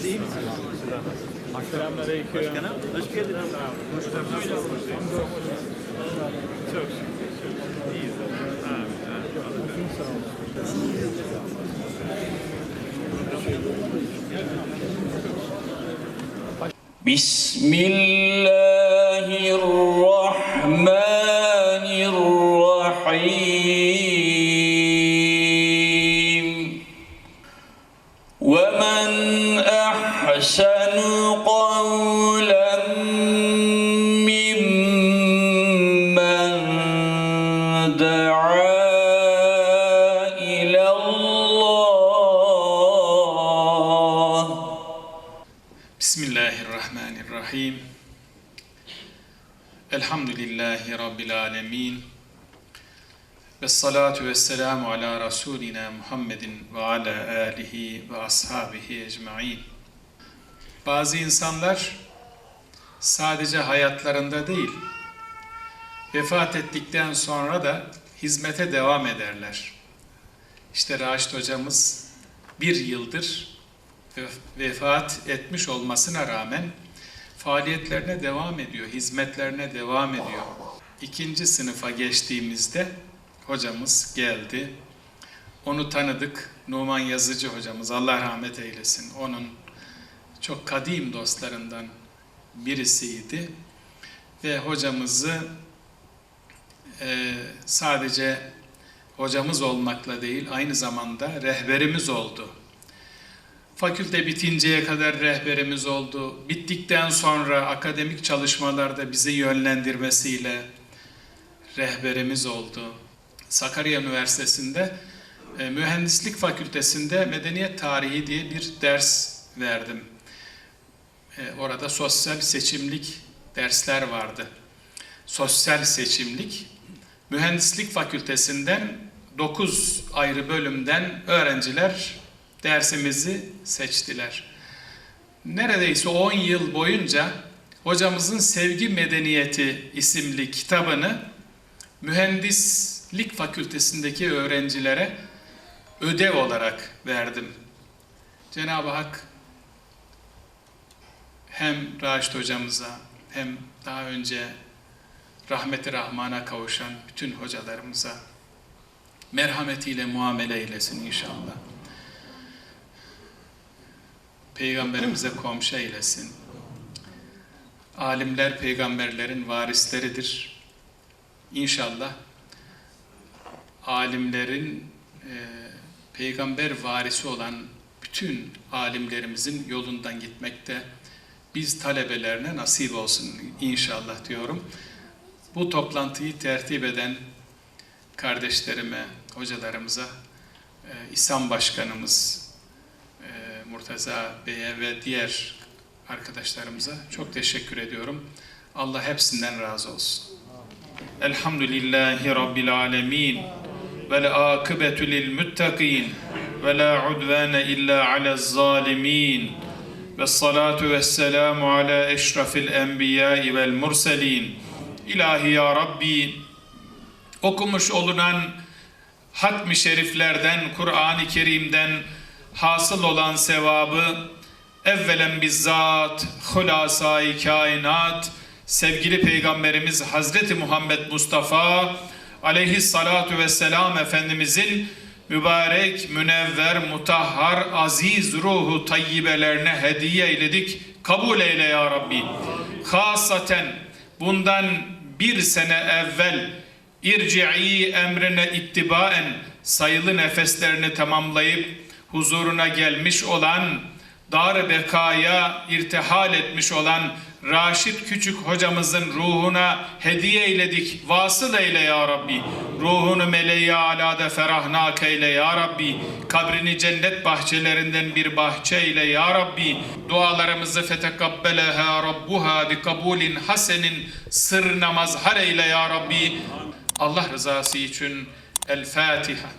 iyi misiniz? Selamünaleyküm. Başkanım, hoş geldiniz. Çok iyiyiz. Bismillahirrahmanirrahim. وَمَنْ أَحْسَنُ قَوْلًا مِّمَّنْ دَعَا إِلَى اللّٰهِ. Bismillahirrahmanirrahim. Elhamdülillahi Rabbil alemin. Vessalatu vesselamu ala Resulina Muhammedin ve ala alihi ve ashabihi ecmain. Bazı insanlar sadece hayatlarında değil, vefat ettikten sonra da hizmete devam ederler. İşte Raşit hocamız bir yıldır vefat etmiş olmasına rağmen faaliyetlerine devam ediyor, hizmetlerine devam ediyor. 2. sınıfa geçtiğimizde hocamız geldi. Onu tanıdık. Numan Yazıcı hocamız, Allah rahmet eylesin. Onun çok kadim dostlarından birisiydi. Ve hocamızı sadece hocamız olmakla değil, aynı zamanda rehberimiz oldu. Fakülte bitinceye kadar rehberimiz oldu. Bittikten sonra akademik çalışmalarda bizi yönlendirmesiyle rehberimiz oldu. Sakarya Üniversitesi'nde Mühendislik Fakültesi'nde Medeniyet Tarihi diye bir ders verdim. Orada sosyal seçimlik dersler vardı. Sosyal seçimlik. Mühendislik Fakültesinden 9 ayrı bölümden öğrenciler dersimizi seçtiler. Neredeyse 10 yıl boyunca hocamızın Sevgi Medeniyeti isimli kitabını Mühendislik Fakültesindeki öğrencilere ödev olarak verdim. Cenab-ı Hak hem Raşit hocamıza hem daha önce rahmeti rahmana kavuşan bütün hocalarımıza merhametiyle muamele eylesin inşallah. Peygamberimize komşu eylesin. Alimler peygamberlerin varisleridir. İnşallah alimlerin peygamber varisi olan bütün alimlerimizin yolundan gitmekte biz talebelerine nasip olsun inşallah diyorum. Bu toplantıyı tertip eden kardeşlerime, hocalarımıza, İSAM Başkanımız Murtaza Bey'e ve diğer arkadaşlarımıza çok teşekkür ediyorum. Allah hepsinden razı olsun. Elhamdülillahi Rabbil alemin. Vel akıbetu lil muttaqin. Ve la udvane illa alez zalimin. Vessalatu vesselamu ala eşrafil enbiyai vel murselin. İlahi ya Rabbi, okumuş olunan hatm-ı şeriflerden, Kur'an-ı Kerim'den hasıl olan sevabı evvelen bizzat hulasa-i kainat sevgili Peygamberimiz Hazreti Muhammed Mustafa aleyhissalatu vesselam Efendimizin mübarek, münevver, mutahhar, aziz ruhu tayyibelerine hediye eyledik. Kabul eyle ya Rabbi. Hasaten bundan bir sene evvel irci'i emrine ittibaen sayılı nefeslerini tamamlayıp huzuruna gelmiş olan, dar-ı bekaya irtihal etmiş olan Raşit Küçük hocamızın ruhuna hediye eyledik. Vasıl eyle ya Rabbi. Ruhunu meleği alâda ferahnak eyle ya Rabbi. Kabrini cennet bahçelerinden bir bahçe eyle ya Rabbi. Dualarımızı fetekabbeleha rabbuha bi kabulin hasenin sır namazhar eyle ya Rabbi. Allah rızası için El Fatiha.